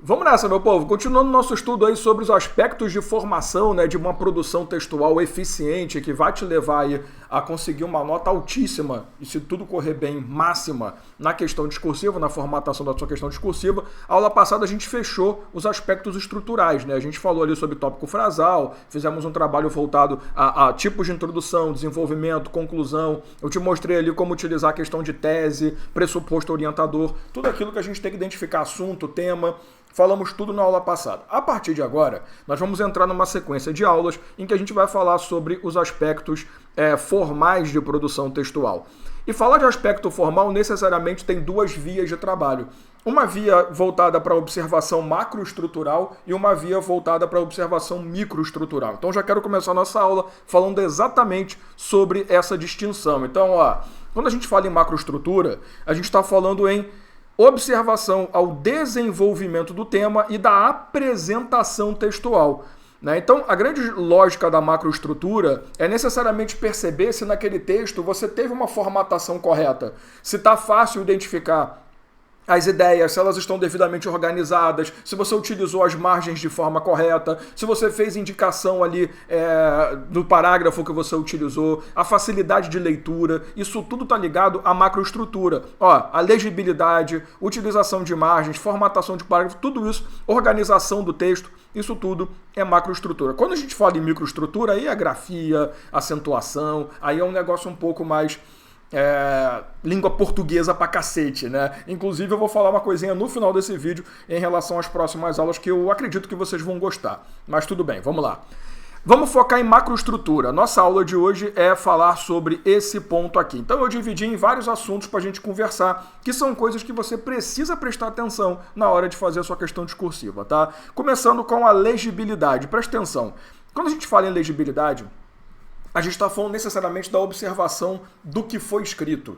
Vamos nessa, meu povo. Continuando nosso estudo aí sobre os aspectos de formação, né, de uma produção textual eficiente que vai te levar aí a conseguir uma nota altíssima e, se tudo correr bem, máxima na questão discursiva, na formatação da sua questão discursiva. A aula passada a gente fechou os aspectos estruturais, né? A gente falou ali sobre tópico frasal, fizemos um trabalho voltado a tipos de introdução, desenvolvimento, conclusão. Eu te mostrei ali como utilizar a questão de tese, pressuposto orientador, tudo aquilo que a gente tem que identificar, assunto, tema. Falamos tudo na aula passada. A partir de agora, nós vamos entrar numa sequência de aulas em que a gente vai falar sobre os aspectos formais de produção textual. E falar de aspecto formal necessariamente tem duas vias de trabalho. Uma via voltada para a observação macroestrutural e uma via voltada para a observação microestrutural. Então já quero começar a nossa aula falando exatamente sobre essa distinção. Então, quando a gente fala em macroestrutura, a gente está falando em observação ao desenvolvimento do tema e da apresentação textual. Então, a grande lógica da macroestrutura é necessariamente perceber se naquele texto você teve uma formatação correta, se está fácil identificar as ideias, se elas estão devidamente organizadas, se você utilizou as margens de forma correta, se você fez indicação ali do parágrafo que você utilizou, a facilidade de leitura, isso tudo está ligado à macroestrutura. A legibilidade, utilização de margens, formatação de parágrafo, tudo isso, organização do texto, isso tudo é macroestrutura. Quando a gente fala em microestrutura, aí é grafia, acentuação, aí é um negócio um pouco mais língua portuguesa pra cacete, né? Inclusive eu vou falar uma coisinha no final desse vídeo em relação às próximas aulas que eu acredito que vocês vão gostar. Mas tudo bem, vamos lá. Vamos focar em macroestrutura. Nossa aula de hoje é falar sobre esse ponto aqui. Então eu dividi em vários assuntos pra gente conversar, que são coisas que você precisa prestar atenção na hora de fazer a sua questão discursiva, tá? Começando com a legibilidade. Presta atenção. Quando a gente fala em legibilidade, a gente está falando necessariamente da observação do que foi escrito.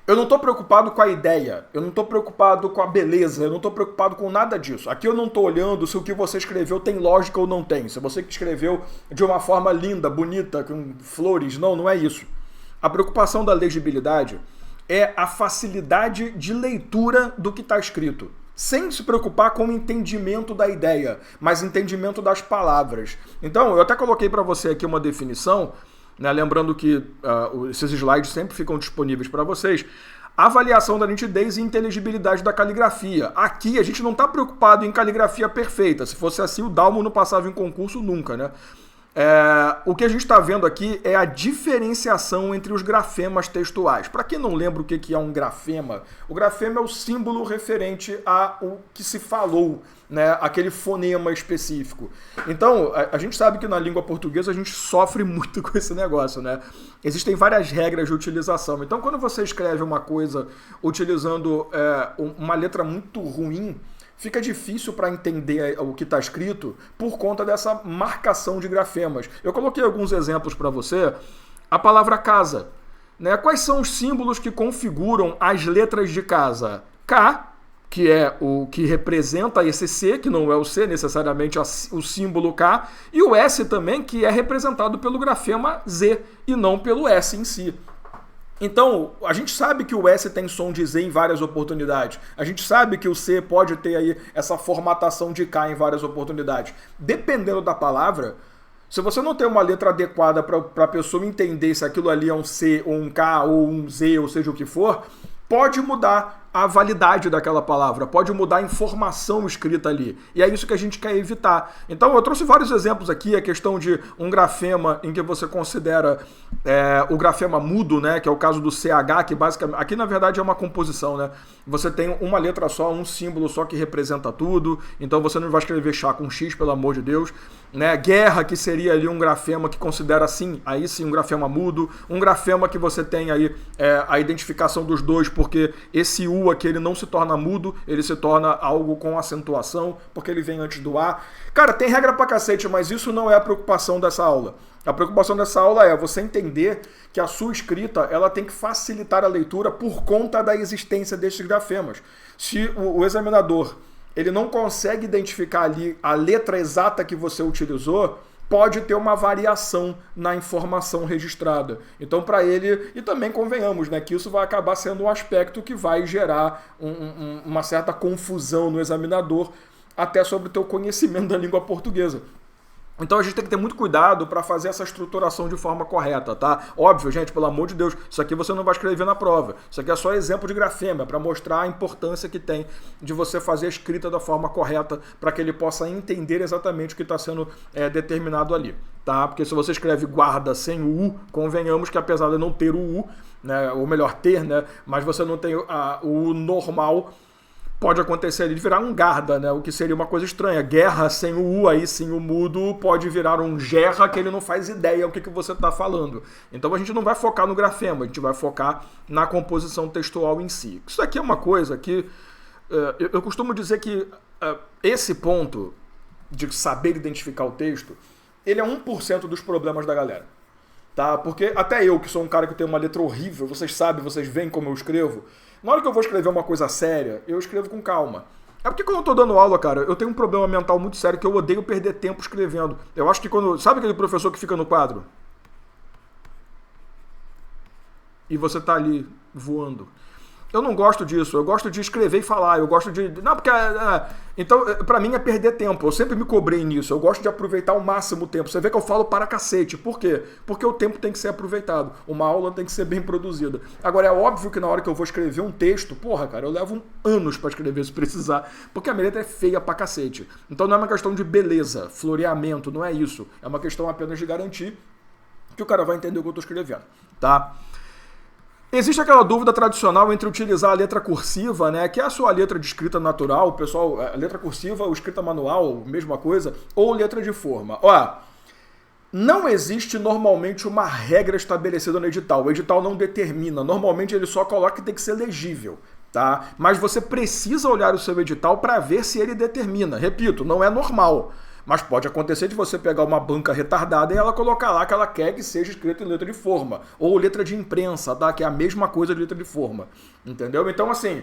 Eu não estou preocupado com a ideia, eu não estou preocupado com a beleza, eu não estou preocupado com nada disso. Aqui eu não estou olhando se o que você escreveu tem lógica ou não tem. Se você escreveu de uma forma linda, bonita, com flores, não é isso. A preocupação da legibilidade é a facilidade de leitura do que está escrito, sem se preocupar com o entendimento da ideia, mas entendimento das palavras. Então, eu até coloquei para você aqui uma definição, né, lembrando que esses slides sempre ficam disponíveis para vocês. Avaliação da nitidez e inteligibilidade da caligrafia. Aqui a gente não está preocupado em caligrafia perfeita. Se fosse assim, o Dalmo não passava em concurso nunca, né? O que a gente está vendo aqui é a diferenciação entre os grafemas textuais. Para quem não lembra o que é um grafema, o grafema é o símbolo referente ao que se falou, né, aquele fonema específico. Então, a gente sabe que na língua portuguesa a gente sofre muito com esse negócio, né? Existem várias regras de utilização. Então, quando você escreve uma coisa utilizando uma letra muito ruim, fica difícil para entender o que está escrito por conta dessa marcação de grafemas. Eu coloquei alguns exemplos para você. A palavra casa, né? Quais são os símbolos que configuram as letras de casa? K, que é o que representa esse C, que não é o C necessariamente o símbolo K, e o S também, que é representado pelo grafema Z e não pelo S em si. Então, a gente sabe que o S tem som de Z em várias oportunidades. A gente sabe que o C pode ter aí essa formatação de K em várias oportunidades. Dependendo da palavra, se você não tem uma letra adequada para a pessoa entender se aquilo ali é um C, ou um K, ou um Z, ou seja o que for, pode mudar a validade daquela palavra, pode mudar a informação escrita ali. E é isso que a gente quer evitar. Então eu trouxe vários exemplos aqui, a questão de um grafema em que você considera o grafema mudo, né, que é o caso do CH, que basicamente, aqui na verdade é uma composição, né? Você tem uma letra só, um símbolo só que representa tudo, então você não vai escrever chá com X, pelo amor de Deus, né? Guerra, que seria ali um grafema que considera assim, aí sim um grafema mudo, um grafema que você tem aí a identificação dos dois, porque esse U aqui ele não se torna mudo, ele se torna algo com acentuação, porque ele vem antes do A. Cara, tem regra pra cacete, mas isso não é a preocupação dessa aula. A preocupação dessa aula é você entender que a sua escrita ela tem que facilitar a leitura por conta da existência destes grafemas. Se o examinador ele não consegue identificar ali a letra exata que você utilizou, pode ter uma variação na informação registrada. Então, para ele, e também convenhamos, né, que isso vai acabar sendo um aspecto que vai gerar uma certa confusão no examinador até sobre o teu conhecimento da língua portuguesa. Então a gente tem que ter muito cuidado para fazer essa estruturação de forma correta, tá? Óbvio, gente, pelo amor de Deus, isso aqui você não vai escrever na prova. Isso aqui é só exemplo de grafema, para mostrar a importância que tem de você fazer a escrita da forma correta para que ele possa entender exatamente o que está sendo determinado ali, tá? Porque se você escreve guarda sem o U, convenhamos que apesar de não ter o U, né, ou melhor ter, né, mas você não tem o U normal, pode acontecer ali de virar um garda, né? O que seria uma coisa estranha. Guerra sem o U, aí sim o mudo, pode virar um gerra que ele não faz ideia o que você está falando. Então a gente não vai focar no grafema, a gente vai focar na composição textual em si. Isso aqui é uma coisa que eu costumo dizer que esse ponto de saber identificar o texto, ele é 1% dos problemas da galera. Tá? Porque até eu, que sou um cara que tem uma letra horrível, vocês sabem, vocês veem como eu escrevo, na hora que eu vou escrever uma coisa séria, eu escrevo com calma. É porque quando eu tô dando aula, cara, eu tenho um problema mental muito sério que eu odeio perder tempo escrevendo. Eu acho que quando... Sabe aquele professor que fica no quadro? E você tá ali voando. Eu não gosto disso, eu gosto de escrever e falar, eu gosto de... Não, porque... Então, pra mim é perder tempo, eu sempre me cobrei nisso, eu gosto de aproveitar ao máximo o tempo. Você vê que eu falo para cacete, por quê? Porque o tempo tem que ser aproveitado, uma aula tem que ser bem produzida. Agora, é óbvio que na hora que eu vou escrever um texto, porra, cara, eu levo anos pra escrever se precisar, porque a minha letra é feia pra cacete. Então não é uma questão de beleza, floreamento, não é isso. É uma questão apenas de garantir que o cara vai entender o que eu tô escrevendo, tá? Existe aquela dúvida tradicional entre utilizar a letra cursiva, né, que é a sua letra de escrita natural, pessoal, a letra cursiva ou escrita manual, mesma coisa, ou letra de forma. Ó, não existe normalmente uma regra estabelecida no edital. O edital não determina. Normalmente ele só coloca que tem que ser legível, tá? Mas você precisa olhar o seu edital para ver se ele determina. Repito, não é normal. Mas pode acontecer de você pegar uma banca retardada e ela colocar lá que ela quer que seja escrito em letra de forma. Ou letra de imprensa, tá? Que é a mesma coisa de letra de forma. Entendeu? Então, assim,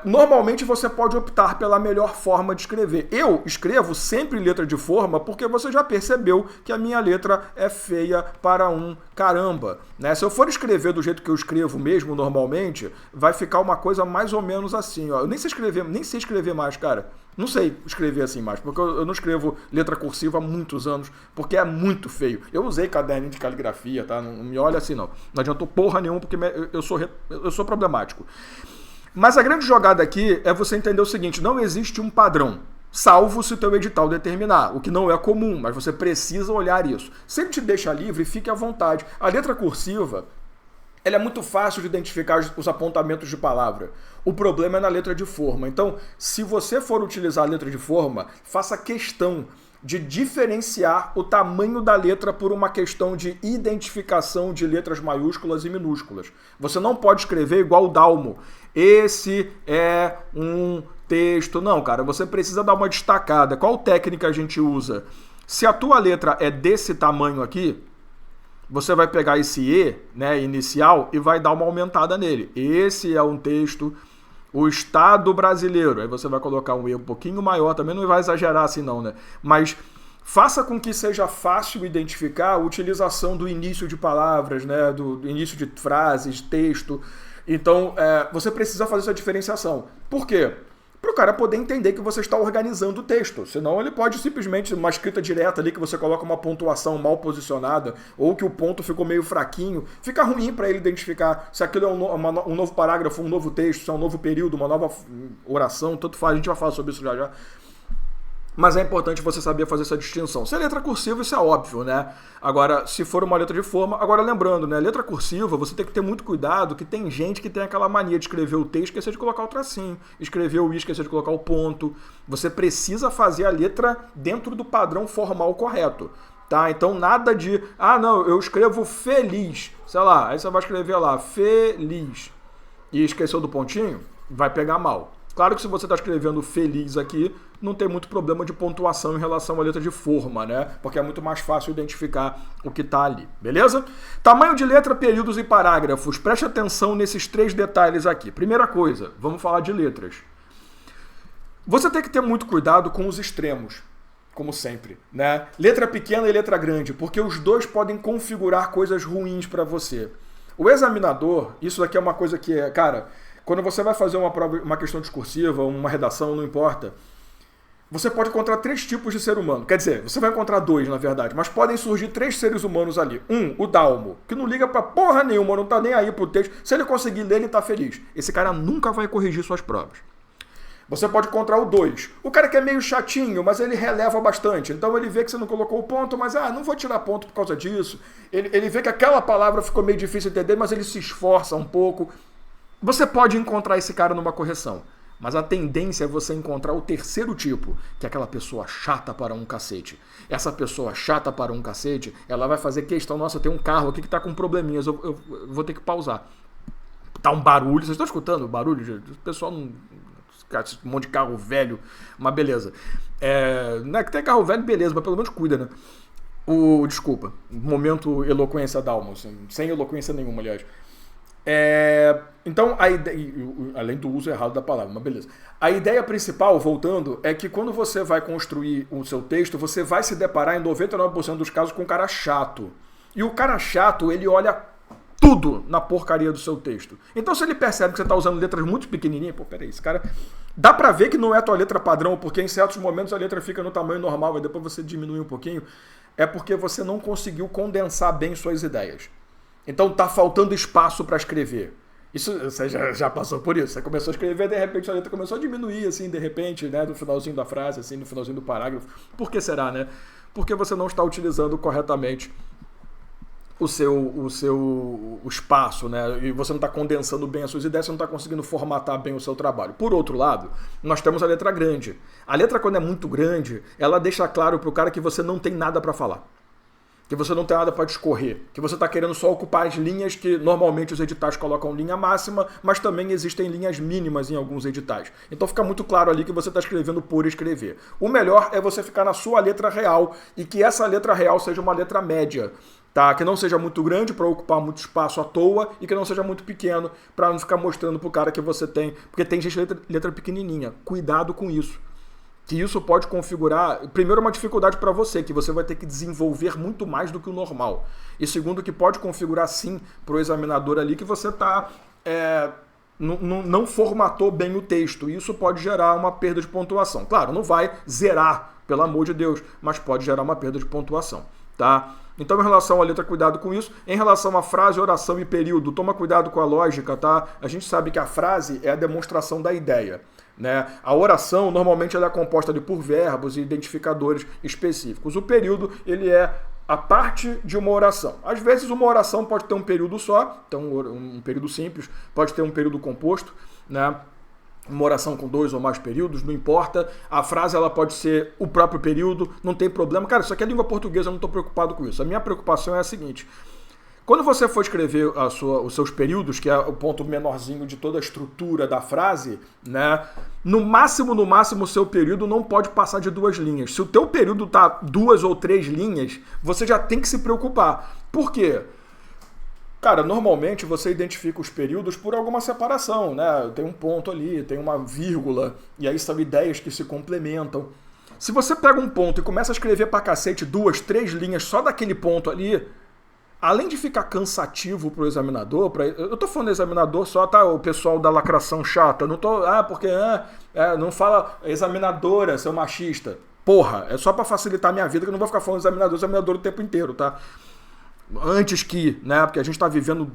normalmente você pode optar pela melhor forma de escrever. Eu escrevo sempre em letra de forma porque você já percebeu que a minha letra é feia para um caramba, né? Se eu for escrever do jeito que eu escrevo mesmo normalmente, vai ficar uma coisa mais ou menos assim, ó. Eu nem sei escrever mais, cara. Não sei escrever assim mais, porque eu não escrevo letra cursiva há muitos anos, porque é muito feio. Eu usei caderno de caligrafia, tá? Não me olha assim, não. Não adiantou porra nenhuma, porque eu sou problemático. Mas a grande jogada aqui é você entender o seguinte, não existe um padrão, salvo se o teu edital determinar, o que não é comum, mas você precisa olhar isso. Se ele te deixa livre, fique à vontade. A letra cursiva, ela é muito fácil de identificar os apontamentos de palavra. O problema é na letra de forma. Então, se você for utilizar a letra de forma, faça questão de diferenciar o tamanho da letra por uma questão de identificação de letras maiúsculas e minúsculas. Você não pode escrever igual o Dalmo. Esse é um texto. Não, cara, você precisa dar uma destacada. Qual técnica a gente usa? Se a tua letra é desse tamanho aqui, você vai pegar esse E, né, inicial, e vai dar uma aumentada nele. Esse é um texto, o Estado brasileiro. Aí você vai colocar um E um pouquinho maior, também não vai exagerar assim não, né? Mas faça com que seja fácil identificar a utilização do início de palavras, né, do início de frases, texto. Então, você precisa fazer essa diferenciação. Por quê? Para o cara poder entender que você está organizando o texto. Senão ele pode simplesmente, uma escrita direta ali, que você coloca uma pontuação mal posicionada, ou que o ponto ficou meio fraquinho, fica ruim para ele identificar se aquilo é um novo parágrafo, um novo texto, se é um novo período, uma nova oração, tanto faz, a gente vai falar sobre isso já já. Mas é importante você saber fazer essa distinção. Se é letra cursiva, isso é óbvio, né? Agora, se for uma letra de forma... Agora, lembrando, né? Letra cursiva, você tem que ter muito cuidado, que tem gente que tem aquela mania de escrever o T e esquecer de colocar o tracinho. Escrever o I, esquecer de colocar o ponto. Você precisa fazer a letra dentro do padrão formal correto, tá? Então, nada de... Ah, não, eu escrevo feliz. Sei lá, aí você vai escrever lá, feliz. E esqueceu do pontinho, vai pegar mal. Claro que se você está escrevendo feliz aqui, não tem muito problema de pontuação em relação à letra de forma, né? Porque é muito mais fácil identificar o que está ali, beleza? Tamanho de letra, períodos e parágrafos. Preste atenção nesses 3 detalhes aqui. Primeira coisa, vamos falar de letras. Você tem que ter muito cuidado com os extremos, como sempre, né? Letra pequena e letra grande, porque os dois podem configurar coisas ruins para você. O examinador, isso daqui é uma coisa que é, cara... Quando você vai fazer uma prova, uma questão discursiva, uma redação, não importa, você pode encontrar 3 tipos de ser humano. Quer dizer, você vai encontrar 2, na verdade, mas podem surgir 3 seres humanos ali. O Dalmo, que não liga pra porra nenhuma, não tá nem aí pro texto. Se ele conseguir ler, ele tá feliz. Esse cara nunca vai corrigir suas provas. Você pode encontrar o 2. O cara que é meio chatinho, mas ele releva bastante. Então ele vê que você não colocou o ponto, mas não vou tirar ponto por causa disso. Ele vê que aquela palavra ficou meio difícil de entender, mas ele se esforça um pouco. Você pode encontrar esse cara numa correção. Mas a tendência é você encontrar o 3º tipo, que é aquela pessoa chata para um cacete. Essa pessoa chata para um cacete, ela vai fazer questão, nossa, tem um carro aqui que tá com probleminhas, eu vou ter que pausar. Tá um barulho, vocês estão escutando o barulho? O pessoal não... Um monte de carro velho, mas beleza. Não é que tem carro velho, beleza, mas pelo menos cuida, né? Desculpa, momento eloquência Dalmo, assim, sem eloquência nenhuma, aliás. Então, a ideia, além do uso errado da palavra, mas beleza. A ideia principal, voltando, é que quando você vai construir o seu texto, você vai se deparar em 99% dos casos com um cara chato. E o cara chato, ele olha tudo na porcaria do seu texto. Então, se ele percebe que você está usando letras muito pequenininhas, peraí, esse cara... Dá pra ver que não é a tua letra padrão, porque em certos momentos a letra fica no tamanho normal e depois você diminui um pouquinho. É porque você não conseguiu condensar bem suas ideias. Então, tá faltando espaço para escrever. Isso, você já passou por isso. Você começou a escrever, de repente a letra começou a diminuir, assim, de repente, né, no finalzinho da frase, assim, no finalzinho do parágrafo. Por que será, né? Porque você não está utilizando corretamente o seu espaço, né? E você não está condensando bem as suas ideias, você não está conseguindo formatar bem o seu trabalho. Por outro lado, nós temos a letra grande. A letra, quando é muito grande, ela deixa claro para o cara que você não tem nada para falar. Que você não tem nada para discorrer, que você está querendo só ocupar as linhas que normalmente os editais colocam linha máxima, mas também existem linhas mínimas em alguns editais. Então fica muito claro ali que você está escrevendo por escrever. O melhor é você ficar na sua letra real e que essa letra real seja uma letra média, tá? Que não seja muito grande para ocupar muito espaço à toa e que não seja muito pequeno para não ficar mostrando pro cara que você tem, porque tem gente letra pequenininha. Cuidado com isso. Que isso pode configurar, primeiro, uma dificuldade para você, que você vai ter que desenvolver muito mais do que o normal. E segundo, que pode configurar, sim, para o examinador ali que você não formatou bem o texto. E isso pode gerar uma perda de pontuação. Claro, não vai zerar, pelo amor de Deus, mas pode gerar uma perda de pontuação, tá? Então, em relação à letra, cuidado com isso. Em relação à frase, oração e período, toma cuidado com a lógica, tá? A gente sabe que a frase é a demonstração da ideia, né? A oração, normalmente, ela é composta por verbos e identificadores específicos. O período, ele é a parte de uma oração. Às vezes, uma oração pode ter um período só, então um período simples, pode ter um período composto, né? Uma oração com 2 ou mais períodos, não importa. A frase, ela pode ser o próprio período, não tem problema. Cara, isso aqui é língua portuguesa, eu não estou preocupado com isso. A minha preocupação é a seguinte: quando você for escrever os seus períodos, que é o ponto menorzinho de toda a estrutura da frase, né? No máximo, o seu período não pode passar de 2 linhas. Se o teu período tá 2 ou 3 linhas, você já tem que se preocupar. Por quê? Cara, normalmente você identifica os períodos por alguma separação, né? Tem um ponto ali, tem uma vírgula, e aí são ideias que se complementam. Se você pega um ponto e começa a escrever pra cacete 2, 3 linhas só daquele ponto ali, além de ficar cansativo pro examinador, eu tô falando examinador só, tá? O pessoal da lacração chata, não tô... porque não fala examinadora, seu machista. Porra, é só pra facilitar a minha vida que eu não vou ficar falando examinador o tempo inteiro, tá? Antes que, né? Porque a gente tá vivendo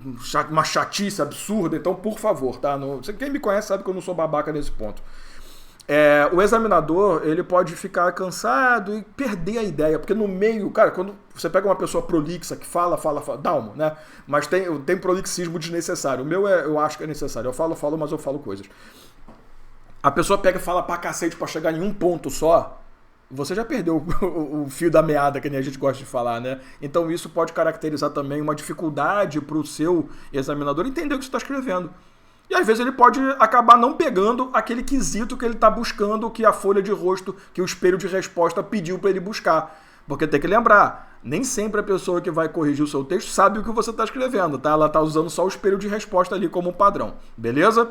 uma chatice absurda, então, por favor, tá? Quem me conhece sabe que eu não sou babaca nesse ponto. O examinador, ele pode ficar cansado e perder a ideia, porque no meio, cara, quando você pega uma pessoa prolixa que fala, Dalmo, né? Mas tem prolixismo desnecessário. O meu eu acho que é necessário. Eu falo, mas eu falo coisas. A pessoa pega e fala pra cacete pra chegar em um ponto só, você já perdeu o fio da meada, que nem a gente gosta de falar, né? Então isso pode caracterizar também uma dificuldade pro seu examinador entender o que você está escrevendo. E às vezes ele pode acabar não pegando aquele quesito que ele está buscando, que a folha de rosto, que o espelho de resposta pediu para ele buscar. Porque tem que lembrar, nem sempre a pessoa que vai corrigir o seu texto sabe o que você está escrevendo, tá? Ela está usando só o espelho de resposta ali como padrão, beleza?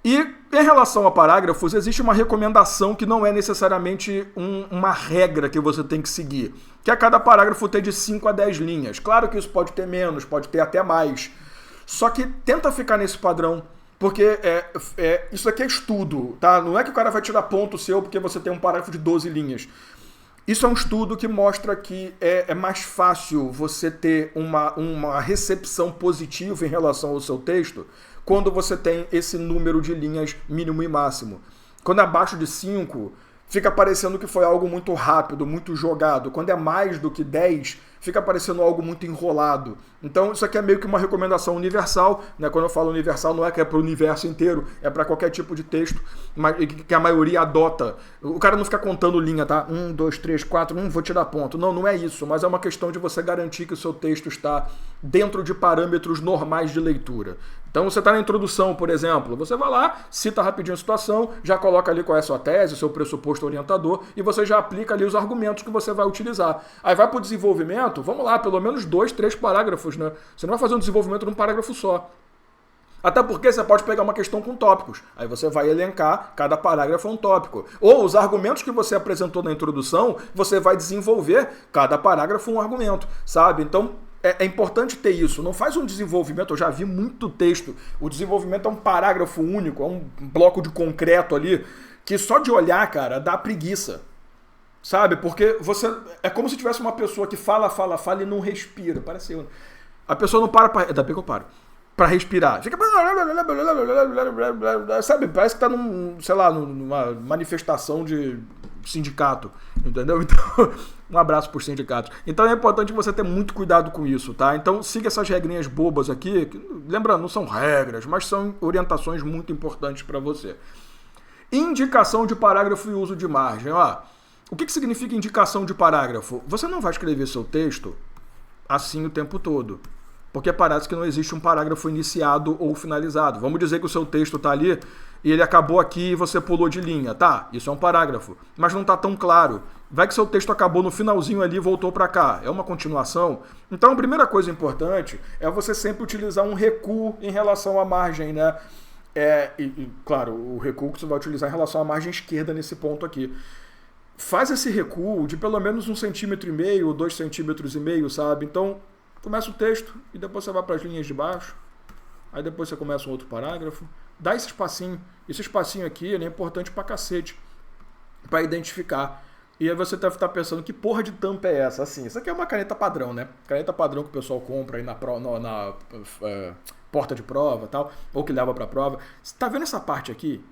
E em relação a parágrafos, existe uma recomendação que não é necessariamente uma regra que você tem que seguir, que é cada parágrafo ter de 5 a 10 linhas. Claro que isso pode ter menos, pode ter até mais. Só que tenta ficar nesse padrão, Porque isso aqui é estudo, tá? Não é que o cara vai tirar ponto seu porque você tem um parágrafo de 12 linhas. Isso é um estudo que mostra que é mais fácil você ter uma recepção positiva em relação ao seu texto quando você tem esse número de linhas mínimo e máximo. Quando é abaixo de 5, fica parecendo que foi algo muito rápido, muito jogado. Quando é mais do que 10, fica parecendo algo muito enrolado. Então isso aqui é meio que uma recomendação universal, né? Quando eu falo universal, não é que é para o universo inteiro, é para qualquer tipo de texto que a maioria adota. O cara não fica contando linha, tá? 1, 2, 3, 4, vou te dar ponto. Não, não é isso, mas é uma questão de você garantir que o seu texto está dentro de parâmetros normais de leitura. Então você está na introdução, por exemplo, você vai lá, cita rapidinho a situação, já coloca ali qual é a sua tese, o seu pressuposto orientador, e você já aplica ali os argumentos que você vai utilizar. Aí vai para o desenvolvimento, vamos lá, pelo menos 2, 3 parágrafos, né? Você não vai fazer um desenvolvimento num parágrafo só. Até porque você pode pegar uma questão com tópicos. Aí você vai elencar, cada parágrafo é um tópico. Ou os argumentos que você apresentou na introdução, você vai desenvolver, cada parágrafo um argumento, sabe? Então, é importante ter isso. Não faz um desenvolvimento, eu já vi muito texto. O desenvolvimento é um parágrafo único, é um bloco de concreto ali, que só de olhar, cara, dá preguiça. Sabe? Porque você... É como se tivesse uma pessoa que fala e não respira. Parece eu. A pessoa não para pra... Ainda bem que eu paro. Pra respirar. Fica... Sabe? Parece que tá numa manifestação de sindicato. Entendeu? Então, um abraço por sindicatos. Então é importante você ter muito cuidado com isso, tá? Então siga essas regrinhas bobas aqui. Que, lembrando, não são regras, mas são orientações muito importantes para você. Indicação de parágrafo e uso de margem. Ó, o que significa indicação de parágrafo? Você não vai escrever seu texto assim o tempo todo. Porque parece que não existe um parágrafo iniciado ou finalizado. Vamos dizer que o seu texto está ali e ele acabou aqui e você pulou de linha. Tá, isso é um parágrafo, mas não está tão claro. Vai que seu texto acabou no finalzinho ali e voltou para cá. É uma continuação? Então a primeira coisa importante é você sempre utilizar um recuo em relação à margem, né? Claro, o recuo que você vai utilizar em relação à margem esquerda nesse ponto aqui. Faz esse recuo de pelo menos 1,5 cm ou 2,5 cm, sabe? Então, começa o texto e depois você vai para as linhas de baixo. Aí depois você começa um outro parágrafo. Dá esse espacinho. Esse espacinho aqui ele é importante pra cacete. Pra identificar. E aí você deve estar pensando, que porra de tampa é essa? Assim, isso aqui é uma caneta padrão, né? Caneta padrão que o pessoal compra aí na porta de prova e tal. Ou que leva pra prova. Você tá vendo essa parte aqui?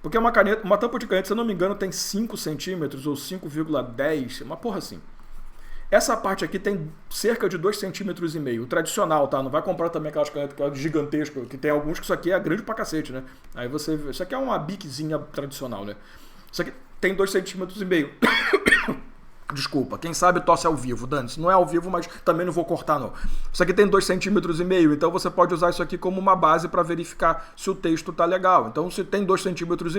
Porque uma tampa de caneta, se eu não me engano, tem 5 centímetros ou 5,10. Uma porra assim. Essa parte aqui tem cerca de 2,5 centímetros. O tradicional, tá? Não vai comprar também aquelas canetas gigantescas, que tem alguns que isso aqui é grande pra cacete, né? Aí você vê, isso aqui é uma biquezinha tradicional, né? Isso aqui tem 2,5 centímetros. Desculpa, quem sabe tosse ao vivo, dane-se. Não é ao vivo, mas também não vou cortar, não. Isso aqui tem 2,5 centímetros, então você pode usar isso aqui como uma base para verificar se o texto tá legal. Então, se tem 2,5 centímetros,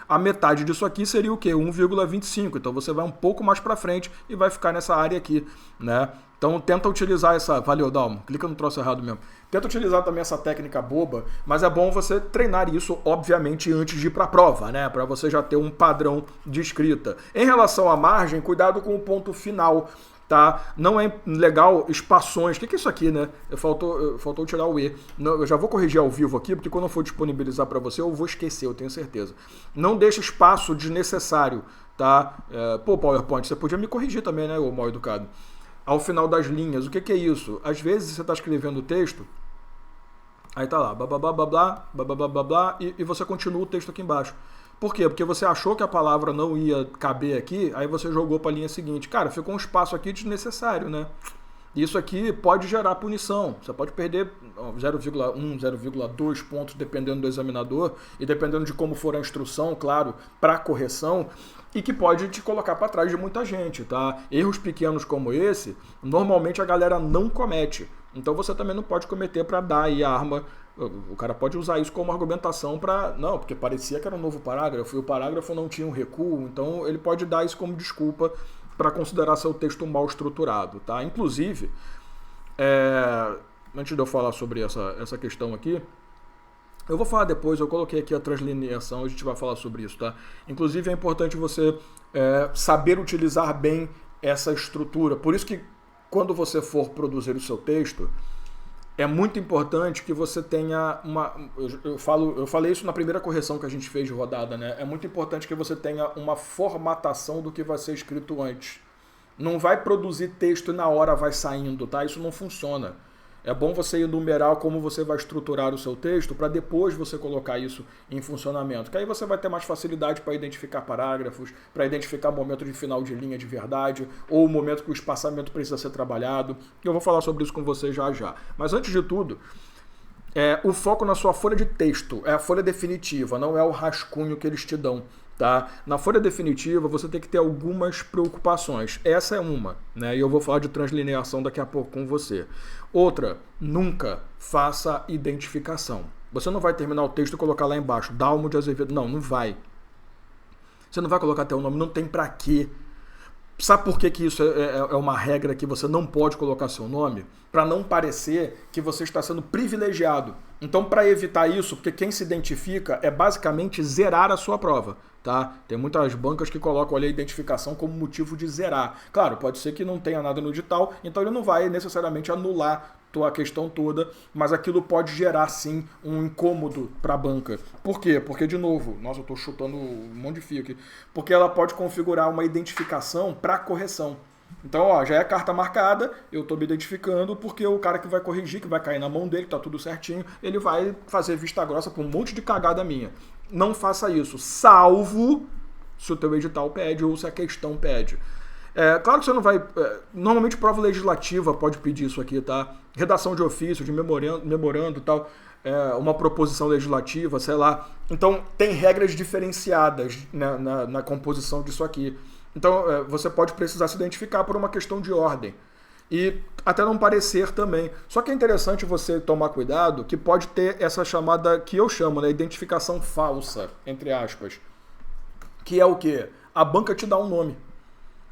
a metade disso aqui seria o quê? 1,25. Então, você vai um pouco mais para frente e vai ficar nessa área aqui, né? Então, tenta utilizar essa... Valeu, Dalmo. Clica no troço errado mesmo. Tenta utilizar também essa técnica boba, mas é bom você treinar isso, obviamente, antes de ir para a prova, né? Para você já ter um padrão de escrita. Em relação à margem, cuidado com o ponto final, tá? Não é legal espações. O que é isso aqui, né? Faltou tirar o E. Não, eu já vou corrigir ao vivo aqui, porque quando eu for disponibilizar para você, eu vou esquecer, eu tenho certeza. Não deixe espaço desnecessário, tá? PowerPoint, você podia me corrigir também, né, ô mal educado? Ao final das linhas. O que é isso? Às vezes você está escrevendo o texto, aí tá lá, blá, blá, blá, blá, blá, blá, blá, blá, blá, e você continua o texto aqui embaixo. Por quê? Porque você achou que a palavra não ia caber aqui, aí você jogou para a linha seguinte. Cara, ficou um espaço aqui desnecessário, né? Isso aqui pode gerar punição. Você pode perder 0,1, 0,2 pontos, dependendo do examinador, e dependendo de como for a instrução, claro, para correção, e que pode te colocar para trás de muita gente, tá? Erros pequenos como esse, normalmente a galera não comete. Então você também não pode cometer para dar aí a arma. O cara pode usar isso como argumentação para... Não, porque parecia que era um novo parágrafo, e o parágrafo não tinha um recuo, então ele pode dar isso como desculpa para considerar seu texto mal estruturado, tá? Inclusive, antes de eu falar sobre essa questão aqui, eu vou falar depois, eu coloquei aqui a translineação, a gente vai falar sobre isso, tá? Inclusive é importante você saber utilizar bem essa estrutura. Por isso que quando você for produzir o seu texto, é muito importante que você tenha uma... Eu falei isso na primeira correção que a gente fez de rodada, né? É muito importante que você tenha uma formatação do que vai ser escrito antes. Não vai produzir texto e na hora vai saindo, tá? Isso não funciona. É bom você enumerar como você vai estruturar o seu texto para depois você colocar isso em funcionamento. Que aí você vai ter mais facilidade para identificar parágrafos, para identificar momento de final de linha de verdade, ou o momento que o espaçamento precisa ser trabalhado. Eu vou falar sobre isso com você já já. Mas antes de tudo, o foco na sua folha de texto é a folha definitiva, não é o rascunho que eles te dão. Tá? Na folha definitiva você tem que ter algumas preocupações. Essa é uma, né? E eu vou falar de translineação daqui a pouco com você. Outra, nunca faça identificação. Você não vai terminar o texto e colocar lá embaixo Dalmo de Azevedo. Não vai. Você não vai colocar teu nome, não tem pra quê. Sabe por que isso é uma regra que você não pode colocar seu nome? Para não parecer que você está sendo privilegiado. Então, para evitar isso, porque quem se identifica é basicamente zerar a sua prova. Tá? Tem muitas bancas que colocam ali a identificação como motivo de zerar. Claro, pode ser que não tenha nada no edital, então ele não vai necessariamente anular a questão toda, mas aquilo pode gerar sim um incômodo para a banca. Por quê? Porque, de novo, nossa, eu estou chutando um monte de fio aqui, porque ela pode configurar uma identificação para correção. Então, ó, já é carta marcada, eu estou me identificando porque o cara que vai corrigir, que vai cair na mão dele, tá tudo certinho, ele vai fazer vista grossa por um monte de cagada minha. Não faça isso, salvo se o teu edital pede ou se a questão pede. Claro que você não vai... normalmente prova legislativa pode pedir isso aqui, tá? Redação de ofício, de memorando e tal, uma proposição legislativa, sei lá. Então, tem regras diferenciadas, né, na composição disso aqui. Então, você pode precisar se identificar por uma questão de ordem. E até não parecer também. Só que é interessante você tomar cuidado que pode ter essa chamada, que eu chamo, né, identificação falsa, entre aspas. Que é o quê? A banca te dá um nome.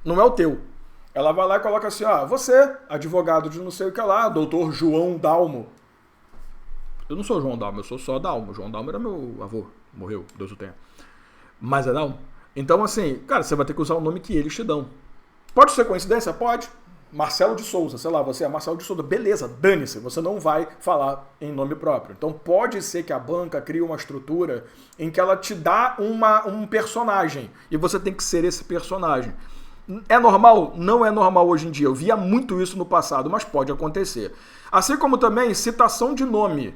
Não é o teu. Ela vai lá e coloca assim, você, advogado de não sei o que lá, doutor João Dalmo. Eu não sou João Dalmo, eu sou só Dalmo. João Dalmo era meu avô, morreu, Deus o tenha. Mas é Dalmo. Então, assim, cara, você vai ter que usar o nome que eles te dão. Pode ser coincidência? Pode. Marcelo de Souza, sei lá, você é Marcelo de Souza, beleza, dane-se, você não vai falar em nome próprio. Então pode ser que a banca crie uma estrutura em que ela te dá um personagem e você tem que ser esse personagem. É normal? Não é normal hoje em dia. Eu via muito isso no passado, mas pode acontecer. Assim como também citação de nome.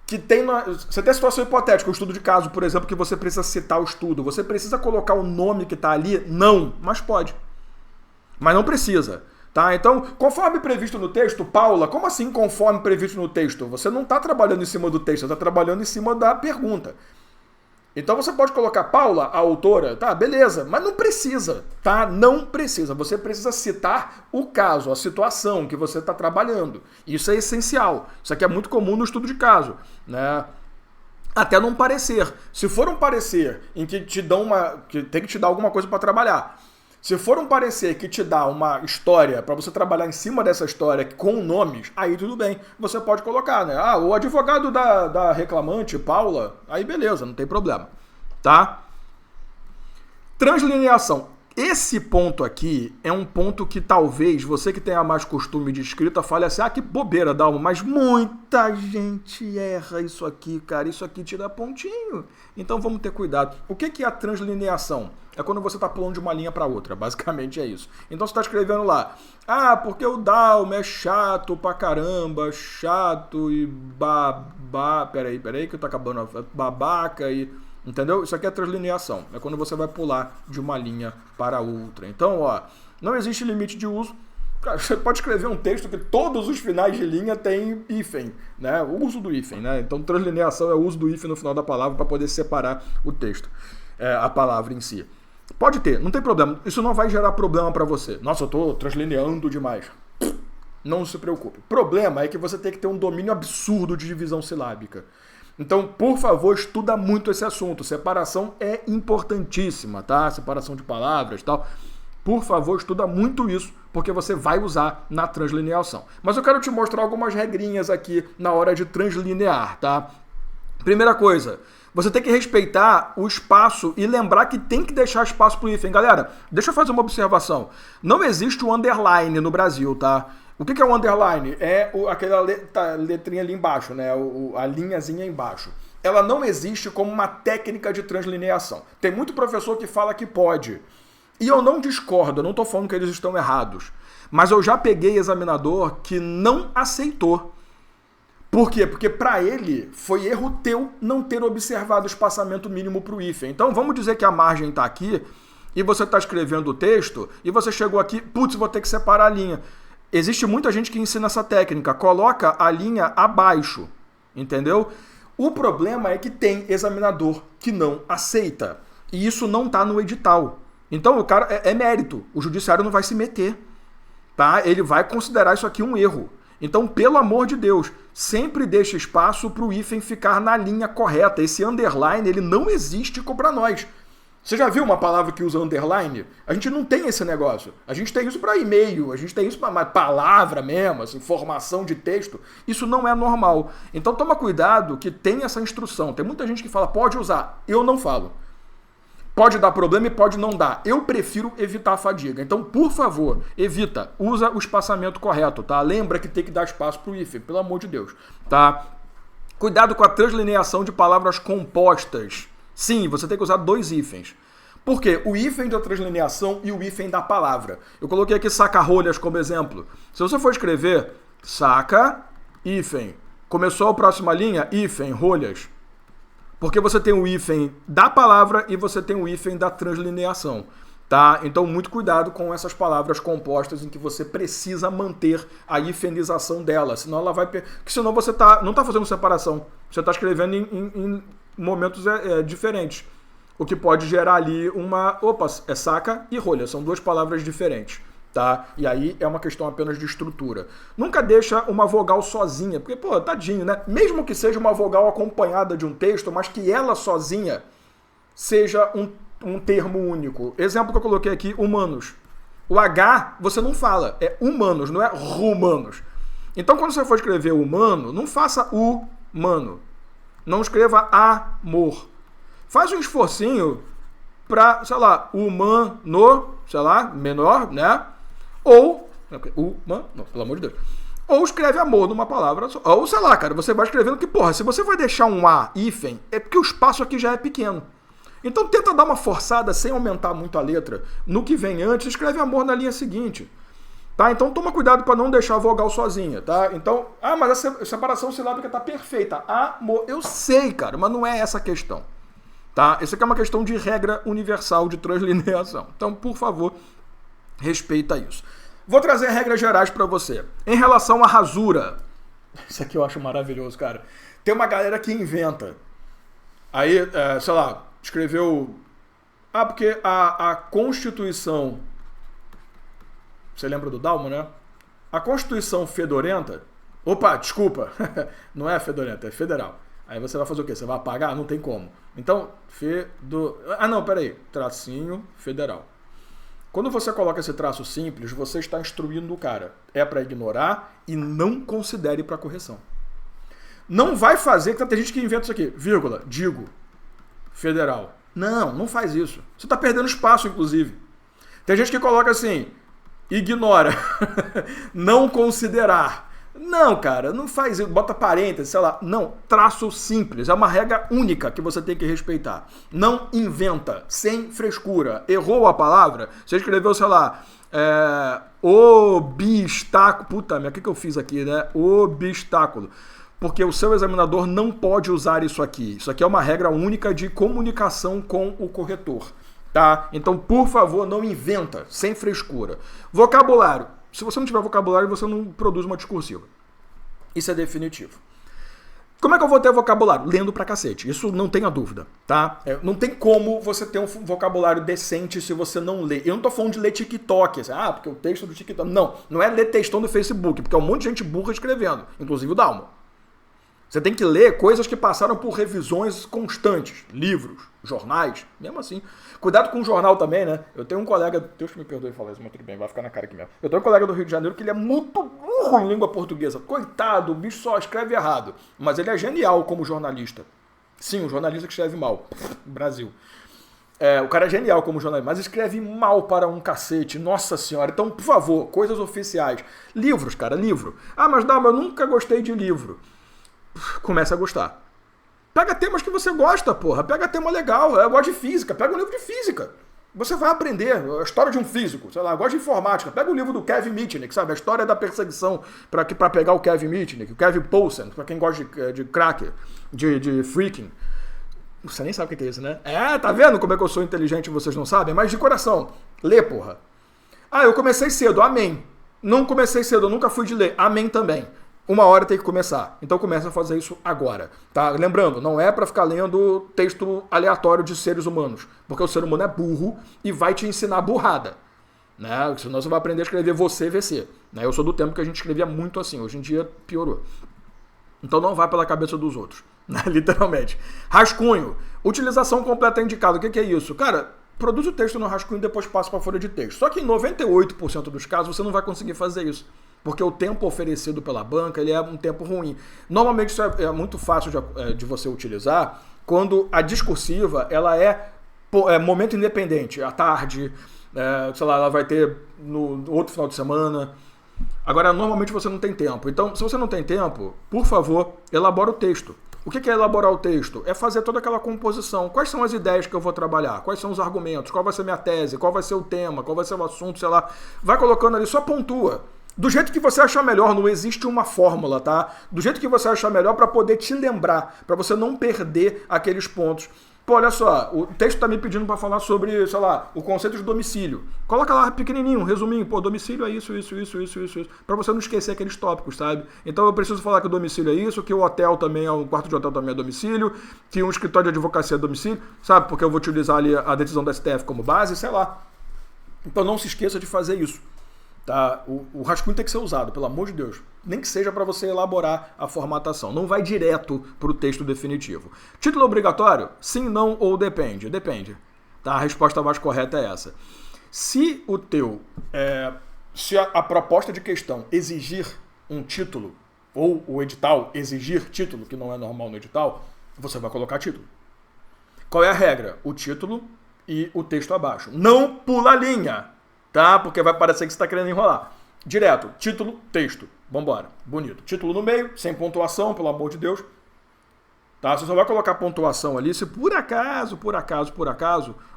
Você tem a situação hipotética, o estudo de caso, por exemplo, que você precisa citar o estudo. Você precisa colocar o nome que está ali? Não, mas pode. Mas não precisa. Tá? Então, conforme previsto no texto, Paula, como assim conforme previsto no texto? Você não está trabalhando em cima do texto, você está trabalhando em cima da pergunta. Então você pode colocar Paula, a autora, tá, beleza, mas não precisa, tá? Não precisa. Você precisa citar o caso, a situação que você está trabalhando. Isso é essencial. Isso aqui é muito comum no estudo de caso, né? Até não parecer. Se for um parecer em que que tem que te dar alguma coisa para trabalhar, se for um parecer que te dá uma história para você trabalhar em cima dessa história com nomes, aí tudo bem, você pode colocar, né? O advogado da reclamante, Paula, aí beleza, não tem problema, tá? Translineação. Esse ponto aqui é um ponto que talvez você que tenha mais costume de escrita fale assim, que bobeira, Dalmo, mas muita gente erra isso aqui, cara, isso aqui tira pontinho. Então vamos ter cuidado. O que é a translineação? É quando você está pulando de uma linha para outra, basicamente é isso. Então você está escrevendo lá, porque o Dalmo é chato pra caramba, chato e peraí que eu tô acabando, babaca e... Entendeu? Isso aqui é translineação. É quando você vai pular de uma linha para outra. Então, não existe limite de uso. Cara, você pode escrever um texto que todos os finais de linha têm hífen, né? O uso do hífen, né? Então, translineação é o uso do hífen no final da palavra para poder separar o texto, a palavra em si. Pode ter, não tem problema. Isso não vai gerar problema para você. Nossa, eu estou translineando demais. Não se preocupe. O problema é que você tem que ter um domínio absurdo de divisão silábica. Então, por favor, estuda muito esse assunto. Separação é importantíssima, tá? Separação de palavras e tal. Por favor, estuda muito isso, porque você vai usar na translineação. Mas eu quero te mostrar algumas regrinhas aqui na hora de translinear, tá? Primeira coisa, você tem que respeitar o espaço e lembrar que tem que deixar espaço para o hífen. Galera, deixa eu fazer uma observação. Não existe o underline no Brasil, tá? O que é o underline? É aquela letrinha ali embaixo, né? A linhazinha embaixo. Ela não existe como uma técnica de translineação. Tem muito professor que fala que pode. E eu não discordo, eu não estou falando que eles estão errados. Mas eu já peguei examinador que não aceitou. Por quê? Porque para ele foi erro teu não ter observado o espaçamento mínimo para o hífen. Então vamos dizer que a margem está aqui e você está escrevendo o texto e você chegou aqui, putz, vou ter que separar a linha. Existe muita gente que ensina essa técnica, coloca a linha abaixo, entendeu? O problema é que tem examinador que não aceita. E isso não está no edital. Então o cara é mérito, o judiciário não vai se meter, tá? Ele vai considerar isso aqui um erro. Então, pelo amor de Deus, sempre deixe espaço para o hífen ficar na linha correta. Esse underline, ele não existe para nós. Você já viu uma palavra que usa underline? A gente não tem esse negócio. A gente tem isso para e-mail, a gente tem isso para palavra mesmo, assim, formação de texto. Isso não é normal. Então, toma cuidado que tem essa instrução. Tem muita gente que fala, pode usar. Eu não falo. Pode dar problema e pode não dar. Eu prefiro evitar a fadiga. Então, por favor, evita. Usa o espaçamento correto, tá? Lembra que tem que dar espaço pro hífen, pelo amor de Deus, tá? Cuidado com a translineação de palavras compostas. Sim, você tem que usar 2 hífens. Por quê? O hífen da translineação e o hífen da palavra. Eu coloquei aqui saca-rolhas como exemplo. Se você for escrever saca, hífen. Começou a próxima linha, hífen, rolhas. Porque você tem o hífen da palavra e você tem o hífen da translineação, tá? Então, muito cuidado com essas palavras compostas em que você precisa manter a hifenização dela, senão ela vai... Porque senão você não está fazendo separação, você está escrevendo em momentos diferentes, o que pode gerar ali uma... Opa, é saca e rolha, são 2 palavras diferentes. Tá? E aí é uma questão apenas de estrutura. Nunca deixa uma vogal sozinha, porque, pô, tadinho, né? Mesmo que seja uma vogal acompanhada de um texto, mas que ela sozinha seja um termo único. Exemplo que eu coloquei aqui, humanos. O H você não fala, é humanos, não é rumanos. Então, quando você for escrever humano, não faça humano. Não escreva amor. Faz um esforcinho para, sei lá, humano, sei lá, menor, né? Ou, não, pelo amor de Deus. Ou escreve amor numa palavra só. Ou, sei lá, cara, você vai escrevendo que, porra, se você vai deixar um A, hífen, é porque o espaço aqui já é pequeno. Então tenta dar uma forçada sem aumentar muito a letra. No que vem antes, escreve amor na linha seguinte. Tá? Então toma cuidado para não deixar a vogal sozinha, tá? Então, mas a separação silábica tá perfeita. Amor, eu sei, cara, mas não é essa a questão. Tá? Isso aqui é uma questão de regra universal de translineação. Então, por favor, respeita isso. Vou trazer regras gerais para você. Em relação à rasura. Isso aqui eu acho maravilhoso, cara. Tem uma galera que inventa. Aí, sei lá, escreveu... porque a Constituição... Você lembra do Dalmo, né? A Constituição fedorenta... Opa, desculpa. Não é fedorenta, é federal. Aí você vai fazer o quê? Você vai apagar? Não tem como. Então, peraí. Tracinho federal. Quando você coloca esse traço simples, você está instruindo o cara. É para ignorar e não considere para correção. Não vai fazer, que tem gente que inventa isso aqui. Vírgula, digo, federal. Não faz isso. Você está perdendo espaço, inclusive. Tem gente que coloca assim, ignora, não considerar. Não, cara, não faz isso. Bota parênteses, sei lá. Não, traço simples. É uma regra única que você tem que respeitar. Não inventa, sem frescura. Errou a palavra? Você escreveu, sei lá, obstáculo. Puta merda, o que eu fiz aqui, né? Obstáculo. Porque o seu examinador não pode usar isso aqui. Isso aqui é uma regra única de comunicação com o corretor. Tá? Então, por favor, não inventa, sem frescura. Vocabulário. Se você não tiver vocabulário, você não produz uma discursiva. Isso é definitivo. Como é que eu vou ter vocabulário? Lendo pra cacete. Isso não tenha dúvida, tá? Não tem como você ter um vocabulário decente se você não lê. Eu não tô falando de ler TikTok. Assim, porque o texto do TikTok... Não é ler textão do Facebook, porque é um monte de gente burra escrevendo. Inclusive o Dalmo. Você tem que ler coisas que passaram por revisões constantes. Livros, jornais, mesmo assim. Cuidado com o jornal também, né? Eu tenho um colega... Deus que me perdoe falar isso, mas tudo bem, vai ficar na cara aqui mesmo. Eu tenho um colega do Rio de Janeiro que ele é muito burro em língua portuguesa. Coitado, o bicho só escreve errado. Mas ele é genial como jornalista. Sim, um jornalista que escreve mal. Brasil. O cara é genial como jornalista, mas escreve mal para um cacete, nossa senhora. Então, por favor, coisas oficiais. Livros, cara, livro. Ah, mas eu nunca gostei de livro. Começa a gostar. Pega temas que você gosta, porra. Pega tema legal. Eu gosto de física. Pega um livro de física. Você vai aprender a história de um físico. Sei lá, eu gosto de informática. Pega o livro do Kevin Mitnick, sabe? A história da perseguição para pegar o Kevin Mitnick. O Kevin Poulsen, para quem gosta de cracker, de freaking. Você nem sabe o que é isso, né? Tá vendo como é que eu sou inteligente e vocês não sabem? Mas de coração, lê, porra. Ah, eu comecei cedo, amém. Não comecei cedo, eu nunca fui de ler, amém também. Uma hora tem que começar. Então começa a fazer isso agora, tá? Lembrando, não é pra ficar lendo texto aleatório de seres humanos, porque o ser humano é burro e vai te ensinar burrada, né? Senão você vai aprender a escrever você VC, né? Eu sou do tempo que a gente escrevia muito assim, hoje em dia piorou. Então não vai pela cabeça dos outros, né? Literalmente. Rascunho. Utilização completa indicada. O que é isso? Cara, produz o texto no rascunho e depois passa para a folha de texto. Só que em 98% dos casos você não vai conseguir fazer isso. Porque o tempo oferecido pela banca ele é um tempo ruim. Normalmente isso é muito fácil de você utilizar quando a discursiva ela é momento independente. À tarde, sei lá, ela vai ter no outro final de semana. Agora, normalmente você não tem tempo. Então, se você não tem tempo, por favor, elabora o texto. O que é elaborar o texto? É fazer toda aquela composição. Quais são as ideias que eu vou trabalhar? Quais são os argumentos? Qual vai ser minha tese? Qual vai ser o tema? Qual vai ser o assunto? Sei lá. Vai colocando ali, só pontua. Do jeito que você achar melhor, não existe uma fórmula, tá? Do jeito que você achar melhor para poder te lembrar, para você não perder aqueles pontos. Pô, olha só, o texto tá me pedindo para falar sobre, sei lá, o conceito de domicílio. Coloca lá pequenininho, um resuminho. Pô, domicílio é isso, para você não esquecer aqueles tópicos, sabe? Então eu preciso falar que o domicílio é isso, que o hotel também, um quarto de hotel também é domicílio, que um escritório de advocacia é domicílio, sabe? Porque eu vou utilizar ali a decisão da STF como base, sei lá. Então não se esqueça de fazer isso. Tá? O rascunho tem que ser usado, pelo amor de Deus. Nem que seja para você elaborar a formatação. Não vai direto para o texto definitivo. Título obrigatório? Sim, não ou depende? Depende. Tá? A resposta mais correta é essa. Se se a proposta de questão exigir um título, ou o edital exigir título, que não é normal no edital, você vai colocar título. Qual é a regra? O título e o texto abaixo. Não pula a linha! Tá? Porque vai parecer que você está querendo enrolar. Direto, título, texto. Vambora. Bonito. Título no meio, sem pontuação, pelo amor de Deus. Tá? Você só vai colocar pontuação ali se por acaso,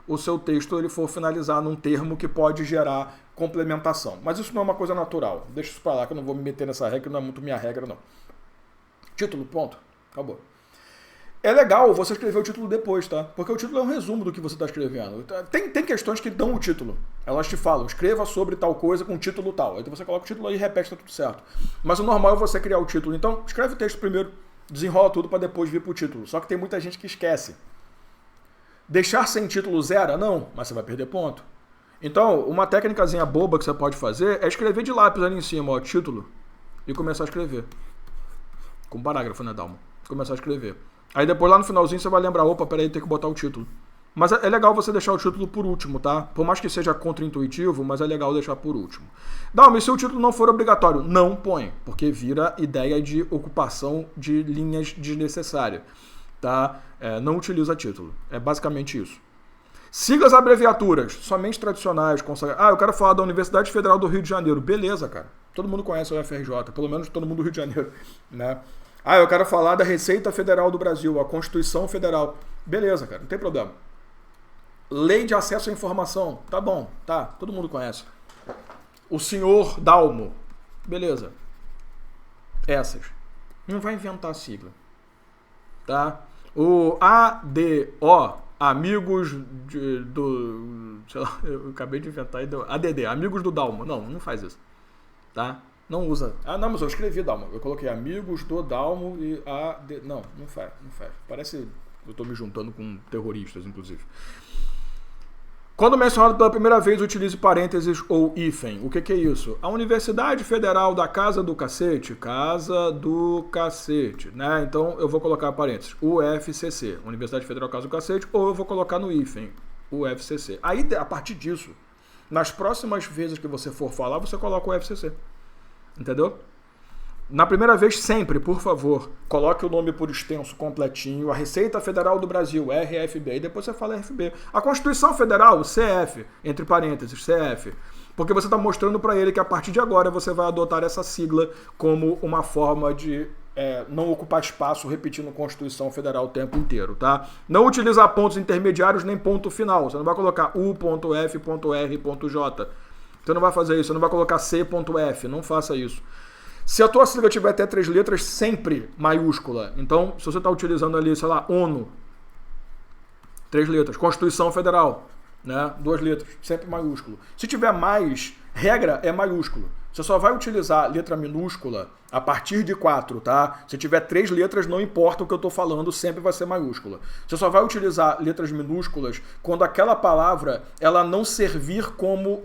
o seu texto ele for finalizar num termo que pode gerar complementação. Mas isso não é uma coisa natural. Deixa isso pra lá que eu não vou me meter nessa regra, que não é muito minha regra, não. Título, ponto. Acabou. É legal você escrever o título depois, tá? Porque o título é um resumo do que você está escrevendo. Tem questões que dão o título. Elas te falam, escreva sobre tal coisa com título tal. Aí você coloca o título aí e repete, tá tudo certo. Mas o normal é você criar o título. Então, escreve o texto primeiro, desenrola tudo para depois vir pro título. Só que tem muita gente que esquece. Deixar sem título zero? Não, mas você vai perder ponto. Então, uma técnicazinha boba que você pode fazer é escrever de lápis ali em cima, ó, título, e começar a escrever. Com parágrafo, né, Dalma? Começar a escrever. Aí depois lá no finalzinho você vai lembrar, opa, peraí, tem que botar o título. Mas é legal você deixar o título por último, tá? Por mais que seja contraintuitivo, mas é legal deixar por último. Não, mas se o título não for obrigatório, não põe, porque vira ideia de ocupação de linhas desnecessárias, tá? Não utiliza título. É basicamente isso. Siglas abreviaturas, somente tradicionais. Eu quero falar da Universidade Federal do Rio de Janeiro. Beleza, cara. Todo mundo conhece o UFRJ, pelo menos todo mundo do Rio de Janeiro, né? Eu quero falar da Receita Federal do Brasil, a Constituição Federal. Beleza, cara, não tem problema. Lei de Acesso à Informação. Tá bom, tá, todo mundo conhece. O senhor Dalmo. Beleza. Essas. Não vai inventar a sigla. Tá? O ADO, Amigos do... Sei lá, eu acabei de inventar aí. ADD, Amigos do Dalmo. Não faz isso. Tá? Não usa. Não, mas eu escrevi Dalmo. Eu coloquei Amigos do Dalmo e Não faz. Parece eu tô me juntando com terroristas, inclusive. Quando mencionado pela primeira vez, utilize parênteses ou hífen. O que é isso? A Universidade Federal da Casa do Cacete, né? Então eu vou colocar parênteses, UFCC, Universidade Federal Casa do Cacete, ou eu vou colocar no hífen, UFCC. Aí, a partir disso, nas próximas vezes que você for falar, você coloca o UFCC. Entendeu? Na primeira vez, sempre, por favor, coloque o nome por extenso completinho, a Receita Federal do Brasil, RFB, e depois você fala RFB. A Constituição Federal, CF, entre parênteses, CF, porque você está mostrando para ele que a partir de agora você vai adotar essa sigla como uma forma de não ocupar espaço repetindo Constituição Federal o tempo inteiro, tá? Não utilizar pontos intermediários nem ponto final, você não vai colocar U.F.R.J. Você não vai fazer isso, você não vai colocar C.F, não faça isso. Se a tua sigla tiver até 3 letras, sempre maiúscula. Então, se você está utilizando ali, sei lá, ONU, 3 letras. Constituição Federal, né? 2 letras, sempre maiúsculo. Se tiver mais, regra é maiúsculo. Você só vai utilizar letra minúscula a partir de 4, tá? Se tiver 3 letras, não importa o que eu estou falando, sempre vai ser maiúscula. Você só vai utilizar letras minúsculas quando aquela palavra ela não servir como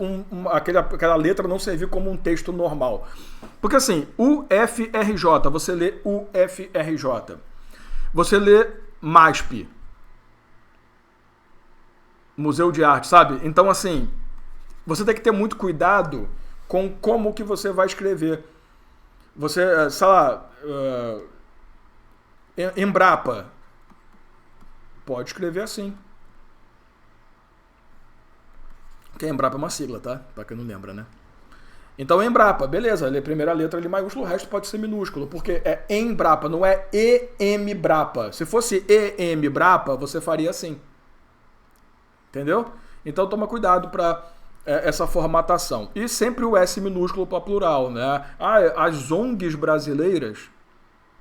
aquela letra não servir como um texto normal. Porque assim, UFRJ, você lê UFRJ. Você lê MASP. Museu de Arte, sabe? Então assim, você tem que ter muito cuidado com como que você vai escrever. Você, sei lá, Embrapa. Pode escrever assim. Porque Embrapa é uma sigla, tá? Pra quem não lembra, né? Então, Embrapa, beleza. A primeira letra ali maiúsculo, o resto pode ser minúsculo. Porque é Embrapa, não é EM-Brapa. Se fosse EM-Brapa, você faria assim. Entendeu? Então, toma cuidado para essa formatação. E sempre o S minúsculo para plural, né? As ONGs brasileiras,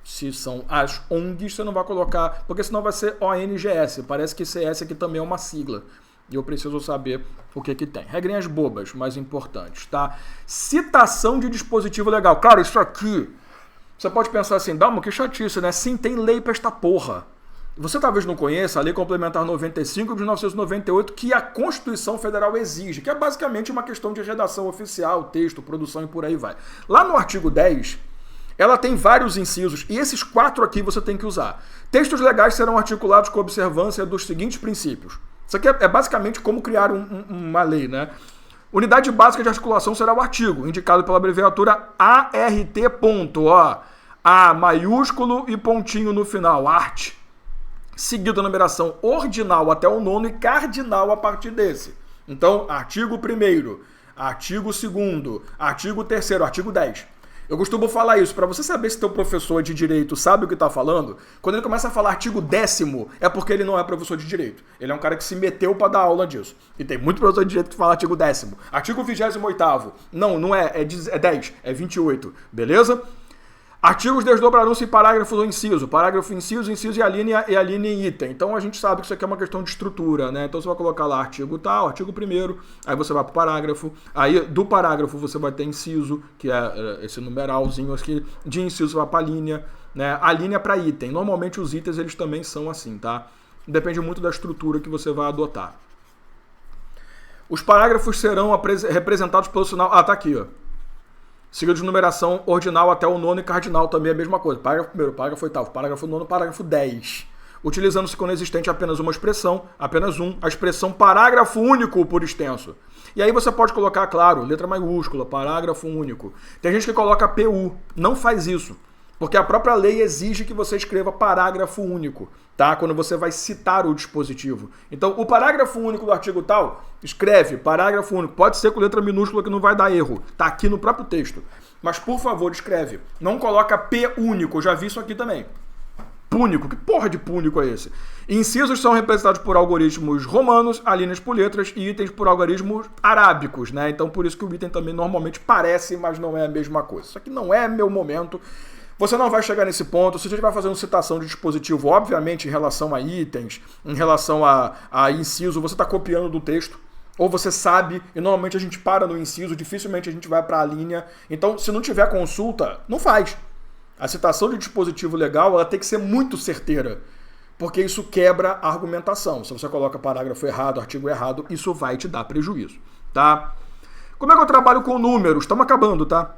se são as ONGs, você não vai colocar, porque senão vai ser ONGS. Parece que CS aqui também é uma sigla. E eu preciso saber o que tem. Regrinhas bobas, mas importantes, tá? Citação de dispositivo legal. Claro, isso aqui, você pode pensar assim, Dalmo, que chatice, né? Sim, tem lei pra esta porra. Você talvez não conheça a Lei Complementar 95 de 1998, que a Constituição Federal exige, que é basicamente uma questão de redação oficial, texto, produção e por aí vai. Lá no artigo 10, ela tem vários incisos, e esses 4 aqui você tem que usar. Textos legais serão articulados com observância dos seguintes princípios. Isso aqui é basicamente como criar uma lei, né? Unidade básica de articulação será o artigo, indicado pela abreviatura ART, ponto, ó. A maiúsculo e pontinho no final, arte. Seguido a numeração ordinal até o 9º e cardinal a partir desse. Então, artigo 1º, artigo 2º, artigo 3º, artigo 10. Eu costumo falar isso, para você saber se teu professor de direito sabe o que está falando, quando ele começa a falar artigo 10º, é porque ele não é professor de direito. Ele é um cara que se meteu para dar aula disso. E tem muito professor de direito que fala artigo 10º. Artigo 28º. Não é 10, é 28. Beleza? Artigos desdobrarão-se em parágrafos ou inciso. Parágrafo, inciso e a linha em item. Então a gente sabe que isso aqui é uma questão de estrutura, né? Então você vai colocar lá artigo tal, artigo 1º, aí você vai para o parágrafo. Aí do parágrafo você vai ter inciso, que é esse numeralzinho aqui. De inciso vai para a linha, né? A linha para item. Normalmente os itens eles também são assim, tá? Depende muito da estrutura que você vai adotar. Os parágrafos serão representados pelo sinal... Ah, tá aqui, ó. Seguido de numeração ordinal até o 9º e cardinal também é a mesma coisa. Parágrafo 1º, parágrafo 8º, parágrafo 9º, parágrafo 10. Utilizando-se quando existente apenas uma expressão, apenas a expressão parágrafo único por extenso. E aí você pode colocar, claro, letra maiúscula, parágrafo único. Tem gente que coloca PU. Não faz isso. Porque a própria lei exige que você escreva parágrafo único, tá? Quando você vai citar o dispositivo. Então, o parágrafo único do artigo tal, escreve parágrafo único. Pode ser com letra minúscula que não vai dar erro. Tá aqui no próprio texto. Mas, por favor, escreve. Não coloca P único. Eu já vi isso aqui também. Púnico. Que porra de púnico é esse? Incisos são representados por algoritmos romanos, alíneas por letras e itens por algoritmos arábicos, né? Então, por isso que o item também normalmente parece, mas não é a mesma coisa. Isso aqui não é meu momento. Você não vai chegar nesse ponto. Se você estiver fazendo citação de dispositivo, obviamente, em relação a itens, em relação a inciso, você está copiando do texto. Ou você sabe, e normalmente a gente para no inciso, dificilmente a gente vai para a linha. Então, se não tiver consulta, não faz. A citação de dispositivo legal ela tem que ser muito certeira, porque isso quebra a argumentação. Se você coloca parágrafo errado, artigo errado, isso vai te dar prejuízo, tá? Como é que eu trabalho com números? Estamos acabando, tá?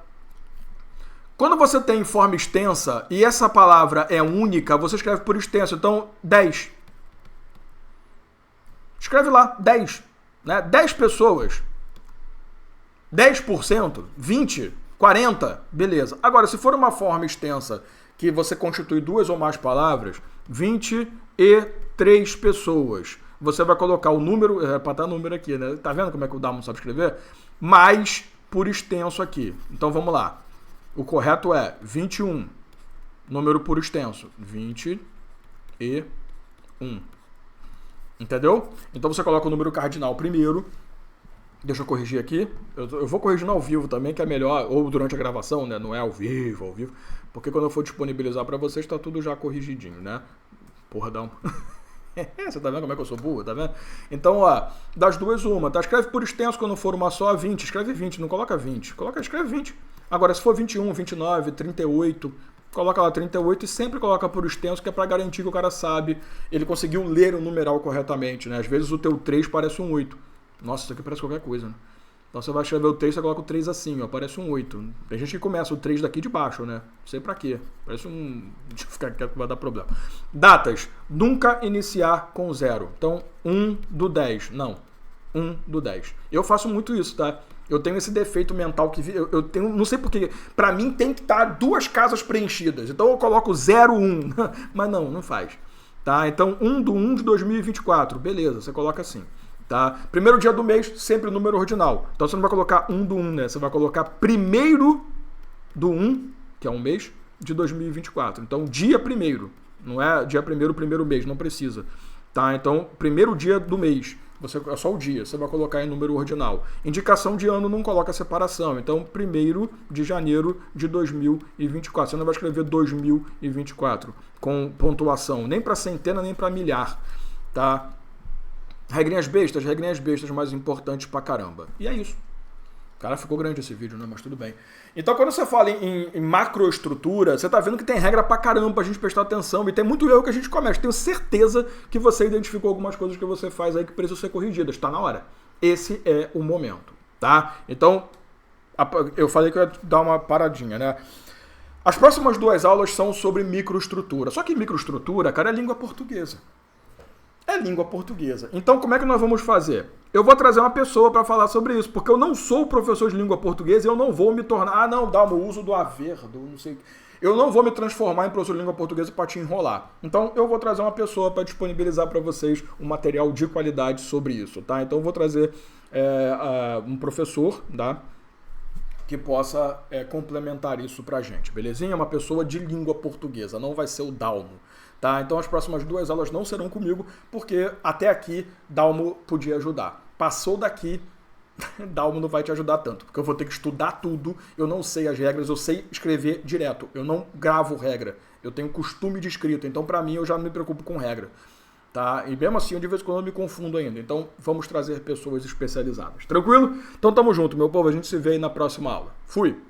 Quando você tem forma extensa e essa palavra é única, você escreve por extenso. Então, 10. Escreve lá, 10. Né? 10 pessoas. 10%, 20%, 40, beleza. Agora, se for uma forma extensa que você constitui 2 ou mais palavras, 23 pessoas. Você vai colocar o número, para estar número aqui, né? Tá vendo como é que o Dalmo sabe escrever? Mais por extenso aqui. Então vamos lá. O correto é 21. Número por extenso. 21. Entendeu? Então você coloca o número cardinal primeiro. Deixa eu corrigir aqui. Eu vou corrigindo ao vivo também, que é melhor, ou durante a gravação, né? Não é ao vivo. Porque quando eu for disponibilizar para vocês, tá tudo já corrigidinho, né? Porra, dá um... Você tá vendo como é que eu sou burro, tá vendo? Então, ó, das duas uma, tá? Escreve por extenso quando for uma só, 20. Escreve 20, não coloca 20. Escreve 20. Agora, se for 21, 29, 38, coloca lá 38 e sempre coloca por extenso, que é pra garantir que o cara sabe, ele conseguiu ler o numeral corretamente, né? Às vezes o teu 3 parece um 8. Nossa, isso aqui parece qualquer coisa, né? Então você vai escrever o 3, você coloca o 3 assim, ó, parece um 8. Tem gente que começa o 3 daqui de baixo, né? Não sei pra quê. Parece um... Deixa eu ficar quieto que vai dar problema. Datas. Nunca iniciar com 0. Então, 1/10. Não. 1/10. Eu faço muito isso, tá? Eu tenho esse defeito mental que eu tenho, não sei porquê. Pra mim tem que estar 2 casas preenchidas. Então eu coloco 01. Mas não faz. Tá? Então, 1/1 de 2024. Beleza, você coloca assim. Tá? Primeiro dia do mês, sempre o número ordinal. Então você não vai colocar 1/1, né? Você vai colocar 1/1, que é um mês, de 2024. Então, dia 1º. Não é dia 1º, primeiro mês, não precisa. Tá? Então, primeiro dia do mês. É só o dia, você vai colocar em número ordinal. Indicação de ano não coloca separação. Então, 1º de janeiro de 2024. Você não vai escrever 2024 com pontuação, nem para centena, nem para milhar. Tá? Regrinhas bestas mais importantes pra caramba. E é isso. Cara, ficou grande esse vídeo, né? Mas tudo bem. Então, quando você fala em macroestrutura, você tá vendo que tem regra pra caramba pra gente prestar atenção. E tem muito erro que a gente comete. Tenho certeza que você identificou algumas coisas que você faz aí que precisam ser corrigidas. Tá na hora. Esse é o momento, tá? Então, eu falei que eu ia dar uma paradinha, né? As próximas 2 aulas são sobre microestrutura. Só que microestrutura, cara, é língua portuguesa. É língua portuguesa. Então, como é que nós vamos fazer? Eu vou trazer uma pessoa para falar sobre isso, porque eu não sou professor de língua portuguesa e eu não vou me tornar... dá o uso do haver, do não sei... Eu não vou me transformar em professor de língua portuguesa para te enrolar. Então, eu vou trazer uma pessoa para disponibilizar para vocês um material de qualidade sobre isso, tá? Então, eu vou trazer um professor, tá? Que possa complementar isso pra gente, belezinha? Uma pessoa de língua portuguesa, não vai ser o Dalmo. Tá? Então as próximas 2 aulas não serão comigo, porque até aqui Dalmo podia ajudar. Passou daqui, Dalmo não vai te ajudar tanto, porque eu vou ter que estudar tudo, eu não sei as regras, eu sei escrever direto, eu não gravo regra, eu tenho costume de escrita, então pra mim eu já não me preocupo com regra. Tá? E mesmo assim, de vez em quando eu me confundo ainda. Então vamos trazer pessoas especializadas. Tranquilo? Então tamo junto, meu povo, a gente se vê aí na próxima aula. Fui!